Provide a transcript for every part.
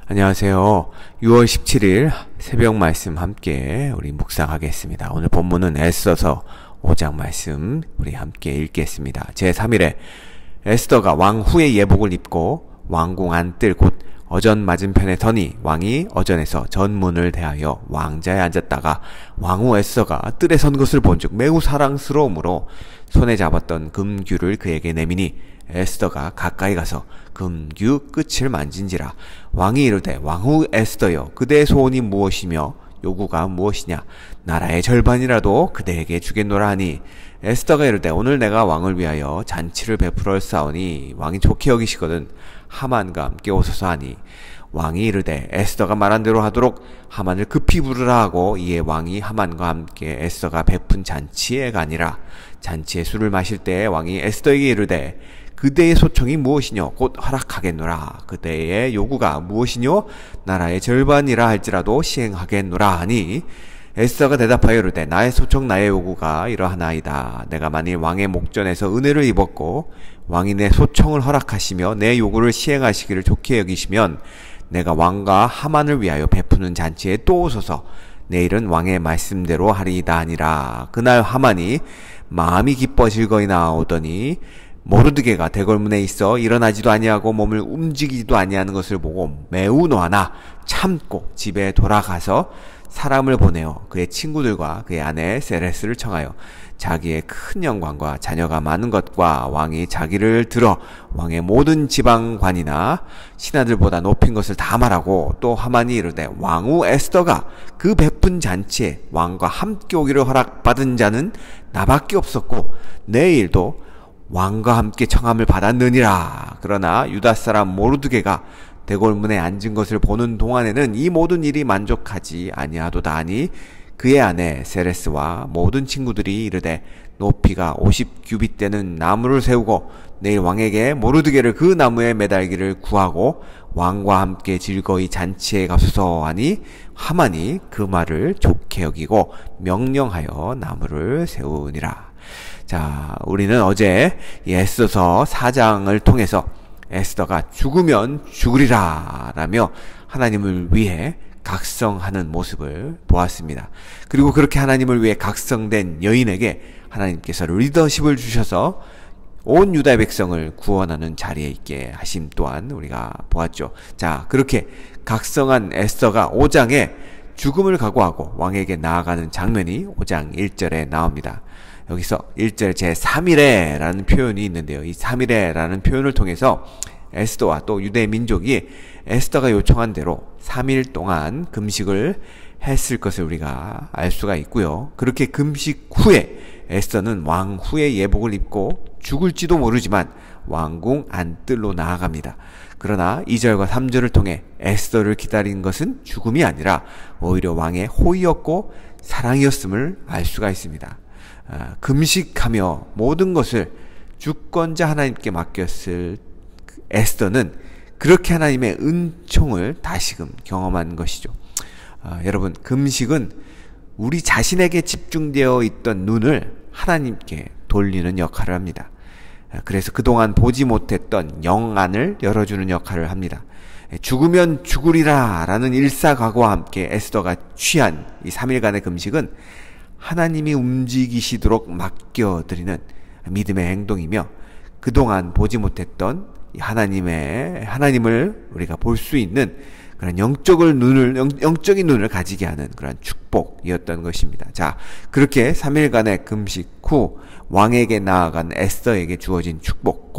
안녕하세요. 6월 17일 새벽 말씀 함께 우리 묵상하겠습니다. 오늘 본문은 에스더서 5장 말씀 우리 함께 읽겠습니다. 제3일에 에스더가 왕 후의 예복을 입고 왕궁 안뜰 곧 어전 맞은편에 서니 왕이 어전에서 전문을 대하여 왕자에 앉았다가 왕후 에스더가 뜰에 선 것을 본즉 매우 사랑스러움으로 손에 잡았던 금규를 그에게 내미니 에스더가 가까이 가서 금규 끝을 만진지라. 왕이 이르되 왕후 에스더여 그대의 소원이 무엇이며 요구가 무엇이냐. 나라의 절반이라도 그대에게 주겠노라 하니 에스더가 이르되 오늘 내가 왕을 위하여 잔치를 베풀었사오니 왕이 좋게 여기시거든 하만과 함께 오소서 하니 왕이 이르되 에스더가 말한 대로 하도록 하만을 급히 부르라 하고 이에 왕이 하만과 함께 에스더가 베푼 잔치에 가니라. 잔치에 술을 마실 때에 왕이 에스더에게 이르되 그대의 소청이 무엇이뇨 곧 허락하겠노라. 그대의 요구가 무엇이뇨 나라의 절반이라 할지라도 시행하겠노라 하니 에스더가 대답하여 이르되 나의 소청 나의 요구가 이러하나이다. 내가 만일 왕의 목전에서 은혜를 입었고 왕이 내 소청을 허락하시며 내 요구를 시행하시기를 좋게 여기시면 내가 왕과 하만을 위하여 베푸는 잔치에 또 오소서. 내일은 왕의 말씀대로 하리이다 하니라. 그날 하만이 마음이 기뻐 즐거이 나오더니 모르드게가 대궐문에 있어 일어나지도 아니하고 몸을 움직이지도 아니하는 것을 보고 매우 노하나 참고 집에 돌아가서 사람을 보내어 그의 친구들과 그의 아내 세레스를 청하여 자기의 큰 영광과 자녀가 많은 것과 왕이 자기를 들어 왕의 모든 지방관이나 신하들보다 높인 것을 다 말하고 또 하만이 이르되 왕후 에스더가 그 베푼 잔치에 왕과 함께 오기를 허락받은 자는 나밖에 없었고 내일도 왕과 함께 청함을 받았느니라. 그러나 유다 사람 모르드게가 대궐문에 앉은 것을 보는 동안에는 이 모든 일이 만족하지 아니하도다 하니 그의 아내 세레스와 모든 친구들이 이르되 높이가 50규빗 되는 나무를 세우고 내일 왕에게 모르드게를 그 나무에 매달기를 구하고 왕과 함께 즐거이 잔치에 가소서 하니 하만이 그 말을 좋게 여기고 명령하여 나무를 세우니라. 자, 우리는 어제 에스더서 4장을 통해서 에스더가 죽으면 죽으리라 라며 하나님을 위해 각성하는 모습을 보았습니다. 그리고 그렇게 하나님을 위해 각성된 여인에게 하나님께서 리더십을 주셔서 온 유다의 백성을 구원하는 자리에 있게 하심 또한 우리가 보았죠. 자, 그렇게 각성한 에스더가 5장에 죽음을 각오하고 왕에게 나아가는 장면이 5장 1절에 나옵니다. 여기서 1절 제3일에 라는 표현이 있는데요. 이 3일에 라는 표현을 통해서 에스더와 또 유대 민족이 에스더가 요청한 대로 3일 동안 금식을 했을 것을 우리가 알 수가 있고요. 그렇게 금식 후에 에스더는 왕 후의 예복을 입고 죽을지도 모르지만 왕궁 안뜰로 나아갑니다. 그러나 2절과 3절을 통해 에스더를 기다린 것은 죽음이 아니라 오히려 왕의 호의였고 사랑이었음을 알 수가 있습니다. 금식하며 모든 것을 주권자 하나님께 맡겼을 에스더는 그렇게 하나님의 은총을 다시금 경험한 것이죠. 여러분, 금식은 우리 자신에게 집중되어 있던 눈을 하나님께 돌리는 역할을 합니다. 그래서 그동안 보지 못했던 영안을 열어주는 역할을 합니다. 죽으면 죽으리라 라는 일사각오와 함께 에스더가 취한 이 3일간의 금식은 하나님이 움직이시도록 맡겨드리는 믿음의 행동이며 그동안 보지 못했던 하나님을 우리가 볼 수 있는 그런 영적인 눈을 가지게 하는 그런 축복이었던 것입니다. 자, 그렇게 3일간의 금식 후 왕에게 나아간 에스더에게 주어진 축복,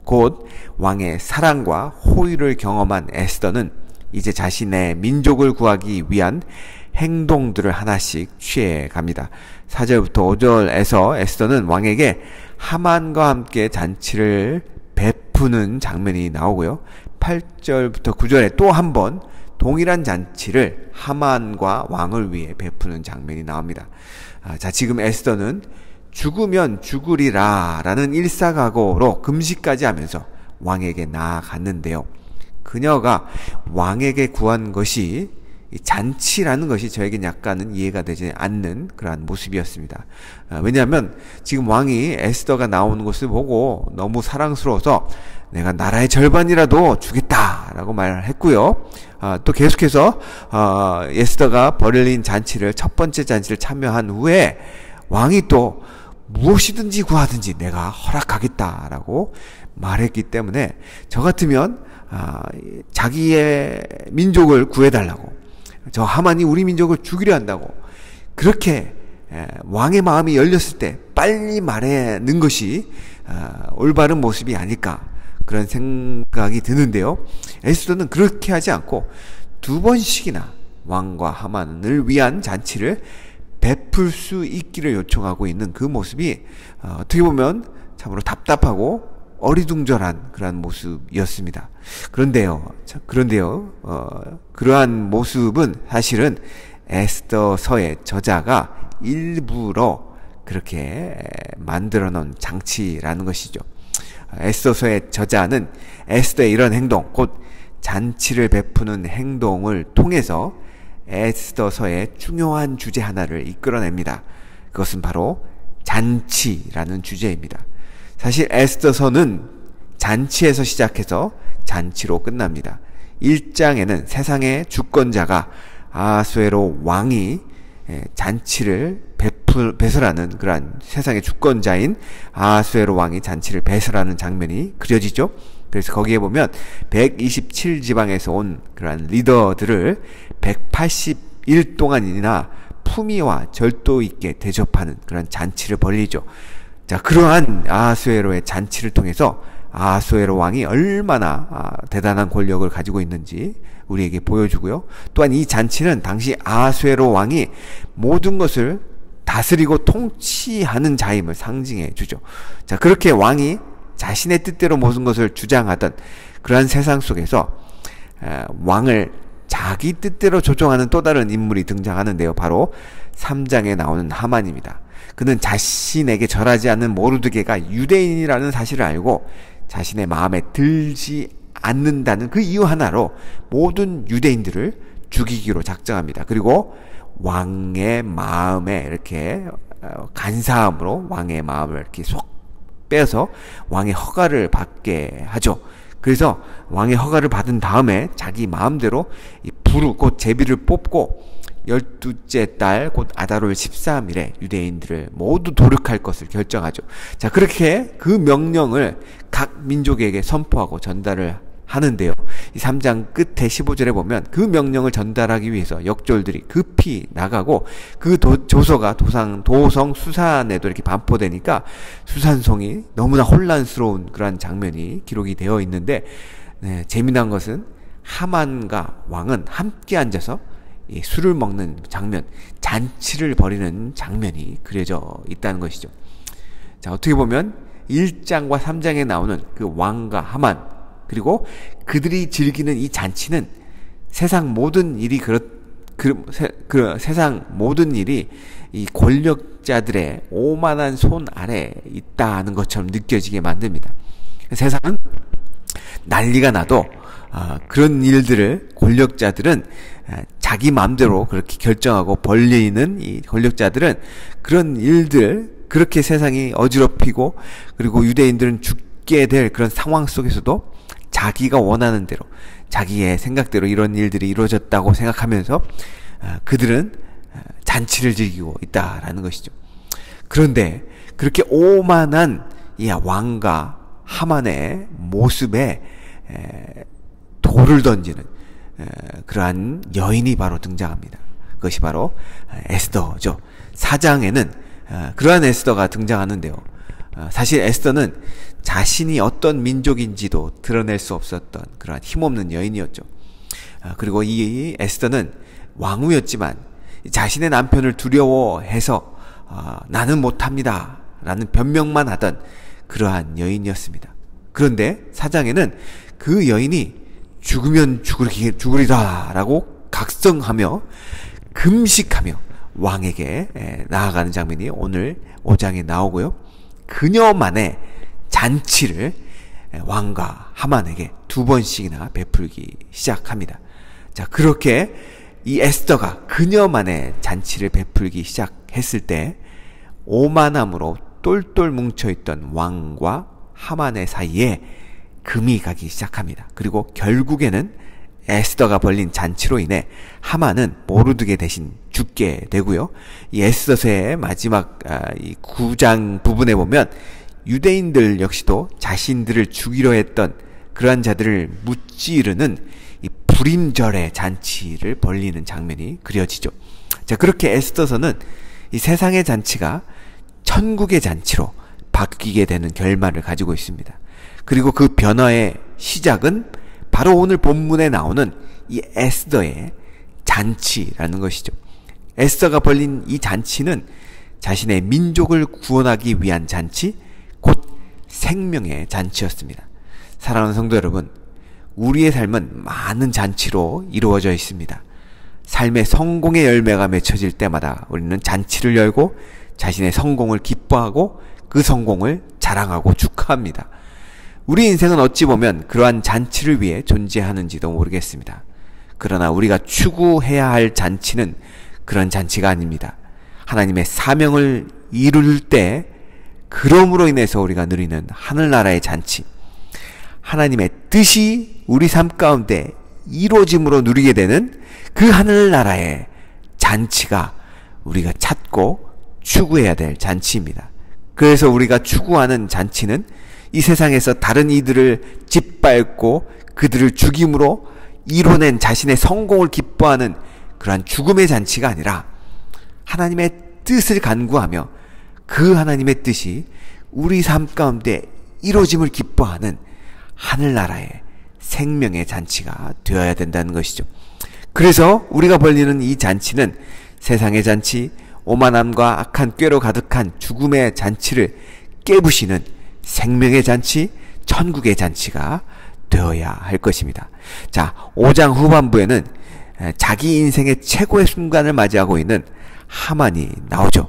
곧 왕의 사랑과 호의를 경험한 에스더는 이제 자신의 민족을 구하기 위한 행동들을 하나씩 취해 갑니다. 4절부터 5절에서 에스더는 왕에게 하만과 함께 잔치를 베푸는 장면이 나오고요. 8절부터 9절에 또 한 번 동일한 잔치를 하만과 왕을 위해 베푸는 장면이 나옵니다. 자, 지금 에스더는 죽으면 죽으리라 라는 일사각오로 금식까지 하면서 왕에게 나아갔는데요. 그녀가 왕에게 구한 것이 이 잔치라는 것이 저에겐 약간은 이해가 되지 않는 그러한 모습이었습니다. 왜냐하면 지금 왕이 에스더가 나오는 것을 보고 너무 사랑스러워서 내가 나라의 절반이라도 주겠다라고 말을 했고요. 또 계속해서 에스더가 벌린 잔치를, 첫 번째 잔치를 참여한 후에 왕이 또 무엇이든지 구하든지 내가 허락하겠다라고 말했기 때문에 저 같으면 자기의 민족을 구해달라고, 저 하만이 우리 민족을 죽이려 한다고, 그렇게 왕의 마음이 열렸을 때 빨리 말하는 것이 올바른 모습이 아닐까, 그런 생각이 드는데요. 에스더는 그렇게 하지 않고 두 번씩이나 왕과 하만을 위한 잔치를 베풀 수 있기를 요청하고 있는 그 모습이 어떻게 보면 참으로 답답하고 어리둥절한 그러한 모습이었습니다. 그런데요, 그러한 모습은 사실은 에스더서의 저자가 일부러 그렇게 만들어 놓은 장치라는 것이죠. 에스더서의 저자는 에스더의 이런 행동, 곧 잔치를 베푸는 행동을 통해서 에스더서의 중요한 주제 하나를 이끌어냅니다. 그것은 바로 잔치라는 주제입니다. 사실 에스더서는 잔치에서 시작해서 잔치로 끝납니다. 1장에는 세상의 주권자가 아하수에로 왕이 잔치를 배설하는, 그러한 세상의 주권자인 아하수에로 왕이 잔치를 배설하는 장면이 그려지죠. 그래서 거기에 보면 127지방에서 온 그러한 리더들을 180일 동안이나 품위와 절도 있게 대접하는 그런 잔치를 벌리죠. 자, 그러한 아하수에로의 잔치를 통해서 아하수에로 왕이 얼마나 대단한 권력을 가지고 있는지 우리에게 보여주고요. 또한 이 잔치는 당시 아하수에로 왕이 모든 것을 다스리고 통치하는 자임을 상징해 주죠. 자, 그렇게 왕이 자신의 뜻대로 모든 것을 주장하던 그러한 세상 속에서 왕을 자기 뜻대로 조종하는 또 다른 인물이 등장하는데요. 바로 3장에 나오는 하만입니다. 그는 자신에게 절하지 않는 모르드게가 유대인이라는 사실을 알고 자신의 마음에 들지 않는다는 그 이유 하나로 모든 유대인들을 죽이기로 작정합니다. 그리고 왕의 마음에 이렇게 간사함으로 왕의 마음을 이렇게 쏙 빼서 왕의 허가를 받게 하죠. 그래서 왕의 허가를 받은 다음에 자기 마음대로 이 부르, 곧 제비를 뽑고 12째 달 곧 아다롤 13일에 유대인들을 모두 도륙할 것을 결정하죠. 자, 그렇게 그 명령을 각 민족에게 선포하고 전달을 하는데요. 이 3장 끝에 15절에 보면 그 명령을 전달하기 위해서 역졸들이 급히 나가고 그 조서가 도성 수산에도 이렇게 반포되니까 수산성이 너무나 혼란스러운 그런 장면이 기록이 되어 있는데, 재미난 것은 하만과 왕은 함께 앉아서 이 술을 먹는 장면, 잔치를 벌이는 장면이 그려져 있다는 것이죠. 자, 어떻게 보면 1장과 3장에 나오는 그 왕과 하만, 그리고 그들이 즐기는 이 잔치는 세상 모든 일이 세상 모든 일이 이 권력자들의 오만한 손 아래 있다는 것처럼 느껴지게 만듭니다. 세상은 난리가 나도 그런 일들을 권력자들은 자기 마음대로 그렇게 결정하고 벌리는 이 권력자들은 그런 일들, 그렇게 세상이 어지럽히고 그리고 유대인들은 죽게 될 그런 상황 속에서도 자기가 원하는 대로, 자기의 생각대로 이런 일들이 이루어졌다고 생각하면서 그들은 잔치를 즐기고 있다라는 것이죠. 그런데 그렇게 오만한 이 왕과 하만의 모습에 돌을 던지는 그러한 여인이 바로 등장합니다. 그것이 바로 에스더죠. 4장에는 그러한 에스더가 등장하는데요. 사실 에스더는 자신이 어떤 민족인지도 드러낼 수 없었던 그러한 힘없는 여인이었죠. 그리고 이 에스더는 왕후였지만 자신의 남편을 두려워해서 나는 못합니다 라는 변명만 하던 그러한 여인이었습니다. 그런데 4장에는 그 여인이 죽으면 죽으리라 라고 각성하며 금식하며 왕에게 나아가는 장면이 오늘 5장에 나오고요. 그녀만의 잔치를 왕과 하만에게 2번씩이나 베풀기 시작합니다. 자, 그렇게 이 에스더가 그녀만의 잔치를 베풀기 시작했을 때 오만함으로 똘똘 뭉쳐있던 왕과 하만의 사이에 금이 가기 시작합니다. 그리고 결국에는 에스더가 벌린 잔치로 인해 하만은 모르드게 대신 죽게 되고요. 이 에스더서의 마지막 이 9장 부분에 보면 유대인들 역시도 자신들을 죽이려 했던 그러한 자들을 무찌르는 이 불임절의 잔치를 벌리는 장면이 그려지죠. 자, 그렇게 에스더서는 이 세상의 잔치가 천국의 잔치로 바뀌게 되는 결말을 가지고 있습니다. 그리고 그 변화의 시작은 바로 오늘 본문에 나오는 이 에스더의 잔치라는 것이죠. 에스더가 벌린 이 잔치는 자신의 민족을 구원하기 위한 잔치, 곧 생명의 잔치였습니다. 사랑하는 성도 여러분, 우리의 삶은 많은 잔치로 이루어져 있습니다. 삶의 성공의 열매가 맺혀질 때마다 우리는 잔치를 열고 자신의 성공을 기뻐하고 그 성공을 자랑하고 축하합니다. 우리 인생은 어찌 보면 그러한 잔치를 위해 존재하는지도 모르겠습니다. 그러나 우리가 추구해야 할 잔치는 그런 잔치가 아닙니다. 하나님의 사명을 이룰 때 그럼으로 인해서 우리가 누리는 하늘나라의 잔치, 하나님의 뜻이 우리 삶 가운데 이루어짐으로 누리게 되는 그 하늘나라의 잔치가 우리가 찾고 추구해야 될 잔치입니다. 그래서 우리가 추구하는 잔치는 이 세상에서 다른 이들을 짓밟고 그들을 죽임으로 이뤄낸 자신의 성공을 기뻐하는 그러한 죽음의 잔치가 아니라 하나님의 뜻을 간구하며 그 하나님의 뜻이 우리 삶 가운데 이루어짐을 기뻐하는 하늘나라의 생명의 잔치가 되어야 된다는 것이죠. 그래서 우리가 벌리는 이 잔치는 세상의 잔치, 오만함과 악한 꾀로 가득한 죽음의 잔치를 깨부시는 생명의 잔치, 천국의 잔치가 되어야 할 것입니다. 자, 5장 후반부에는 자기 인생의 최고의 순간을 맞이하고 있는 하만이 나오죠.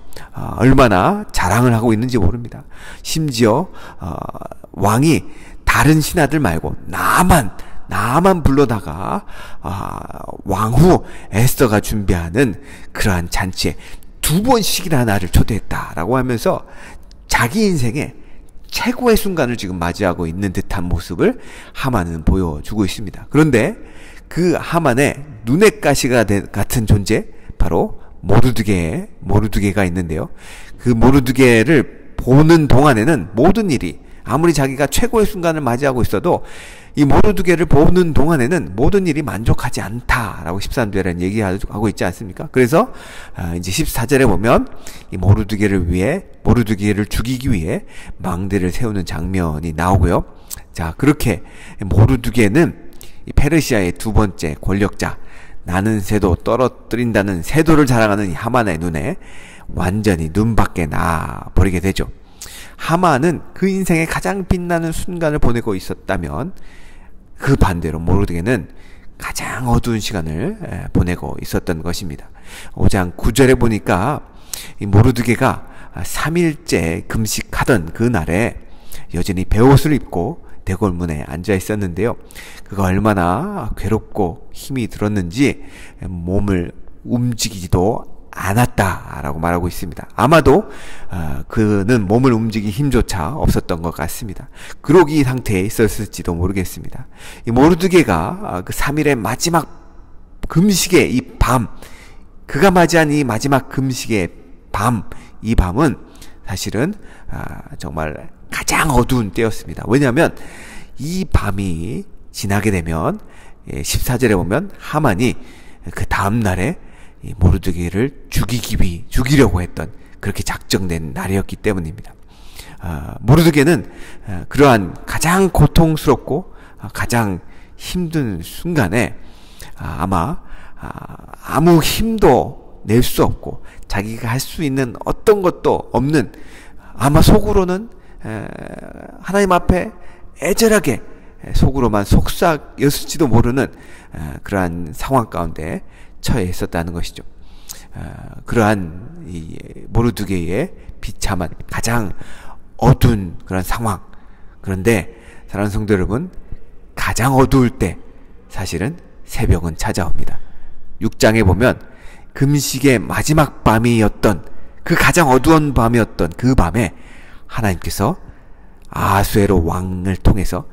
얼마나 자랑을 하고 있는지 모릅니다. 심지어 왕이 다른 신하들 말고 나만 불러다가 왕후 에스더가 준비하는 그러한 잔치에 2번씩이나 나를 초대했다라고 하면서 자기 인생의 최고의 순간을 지금 맞이하고 있는 듯한 모습을 하만은 보여주고 있습니다. 그런데 그 하만의 눈엣 가시가 같은 존재, 바로 모르드게가 있는데요. 그 모르드게를 보는 동안에는 모든 일이, 아무리 자기가 최고의 순간을 맞이하고 있어도 이 모르드게를 보는 동안에는 모든 일이 만족하지 않다라고 13절에는 얘기하고 있지 않습니까? 그래서 이제 14절에 보면 이 모르드게를 죽이기 위해 망대를 세우는 장면이 나오고요. 자, 그렇게 모르드게는 이 페르시아의 2번째 권력자, 나는 새도 떨어뜨린다는 새도를 자랑하는 이 하만의 눈에 완전히 눈밖에 나 버리게 되죠. 하만은 그 인생의 가장 빛나는 순간을 보내고 있었다면 그 반대로 모르드게는 가장 어두운 시간을 보내고 있었던 것입니다. 5장 9절에 보니까 이 모르드게가 3일째 금식하던 그 날에 여전히 베옷을 입고 대궐문에 앉아 있었는데요. 그가 얼마나 괴롭고 힘이 들었는지 몸을 움직이지도 않았다라고 말하고 있습니다. 아마도 그는 몸을 움직이기 힘조차 없었던 것 같습니다. 그러기 상태에 있었을지도 모르겠습니다. 이 모르드게가 그 3일의 마지막 금식의 이 밤, 그가 맞이한 이 마지막 금식의 밤, 이 밤은 사실은 정말 가장 어두운 때였습니다. 왜냐하면 이 밤이 지나게 되면 14절에 보면 하만이 그 다음날에 모르드게를 죽이려고 했던, 그렇게 작정된 날이었기 때문입니다. 모르드게는 그러한 가장 고통스럽고 가장 힘든 순간에 아마 아무 힘도 낼 수 없고 자기가 할 수 있는 어떤 것도 없는, 아마 속으로는 하나님 앞에 애절하게 속으로만 속삭였을지도 모르는 그러한 상황 가운데 처해 있었다는 것이죠. 그러한 이 모르드게의 비참한 가장 어두운 그런 상황. 그런데 사랑하는 성도 여러분, 가장 어두울 때 사실은 새벽은 찾아옵니다. 6장에 보면 금식의 마지막 밤이었던 그 가장 어두운 밤이었던 그 밤에 하나님께서 아수에로 왕을 통해서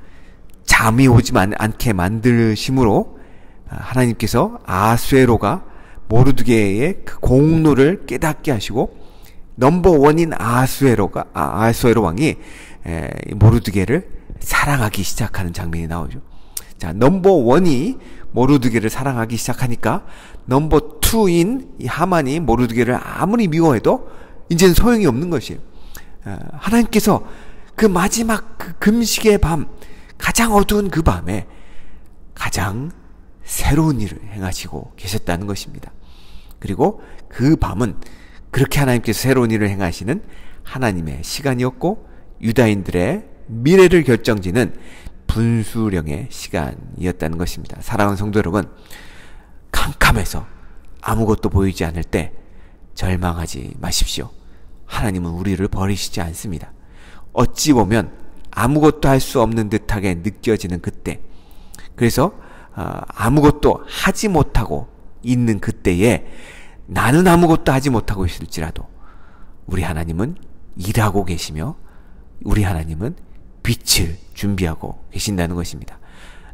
잠이 오지 않게 만드심으로 하나님께서 아수에로가 모르드게의 그 공로를 깨닫게 하시고 넘버원인 아수에로 왕이 모르드게를 사랑하기 시작하는 장면이 나오죠. 자, 넘버원이 모르드게를 사랑하기 시작하니까 넘버2인 이 하만이 모르드게를 아무리 미워해도 이제는 소용이 없는 것이에요. 하나님께서 그 마지막 그 금식의 밤, 가장 어두운 그 밤에 가장 새로운 일을 행하시고 계셨다는 것입니다. 그리고 그 밤은 그렇게 하나님께서 새로운 일을 행하시는 하나님의 시간이었고 유다인들의 미래를 결정지는 분수령의 시간이었다는 것입니다. 사랑하는 성도 여러분, 캄캄해서 아무것도 보이지 않을 때 절망하지 마십시오. 하나님은 우리를 버리시지 않습니다. 어찌 보면 아무것도 할 수 없는 듯하게 느껴지는 그때, 그래서 아무것도 하지 못하고 있는 그때에 나는 아무것도 하지 못하고 있을지라도 우리 하나님은 일하고 계시며 우리 하나님은 빛을 준비하고 계신다는 것입니다.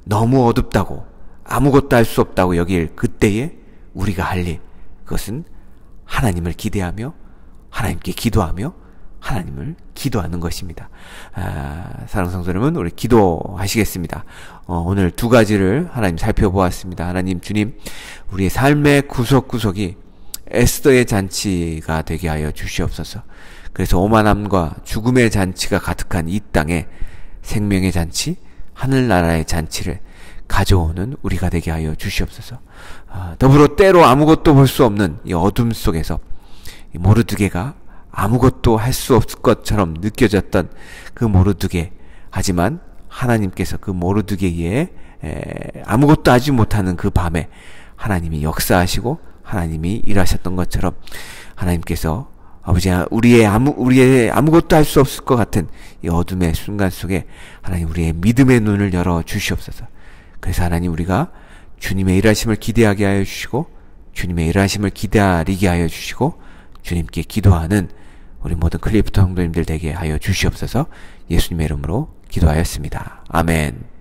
너무 어둡다고 아무것도 할 수 없다고 여길 그때에 우리가 할 일, 그것은 하나님을 기대하며 하나님께 기도하며 하나님을 기도하는 것입니다. 사랑하는 성도 여러분, 우리 기도하시겠습니다. 오늘 두 가지를 하나님 살펴보았습니다. 하나님, 주님, 우리의 삶의 구석구석이 에스더의 잔치가 되게 하여 주시옵소서. 그래서 오만함과 죽음의 잔치가 가득한 이 땅에 생명의 잔치, 하늘나라의 잔치를 가져오는 우리가 되게 하여 주시옵소서. 더불어 때로 아무것도 볼 수 없는 이 어둠 속에서 이 모르드게가 아무것도 할 수 없을 것처럼 느껴졌던 그 모르드게, 하지만 하나님께서 그 모르드게에 아무것도 하지 못하는 그 밤에 하나님이 역사하시고 하나님이 일하셨던 것처럼 하나님께서 아버지, 우리의 아무것도 할 수 없을 것 같은 이 어둠의 순간 속에 하나님 우리의 믿음의 눈을 열어 주시옵소서. 그래서 하나님, 우리가 주님의 일하심을 기대하게 하여 주시고 주님의 일하심을 기다리게 하여 주시고 주님께 기도하는 우리 모든 클리프트 성도님들 되게 하여 주시옵소서. 예수님의 이름으로 기도하였습니다. 아멘.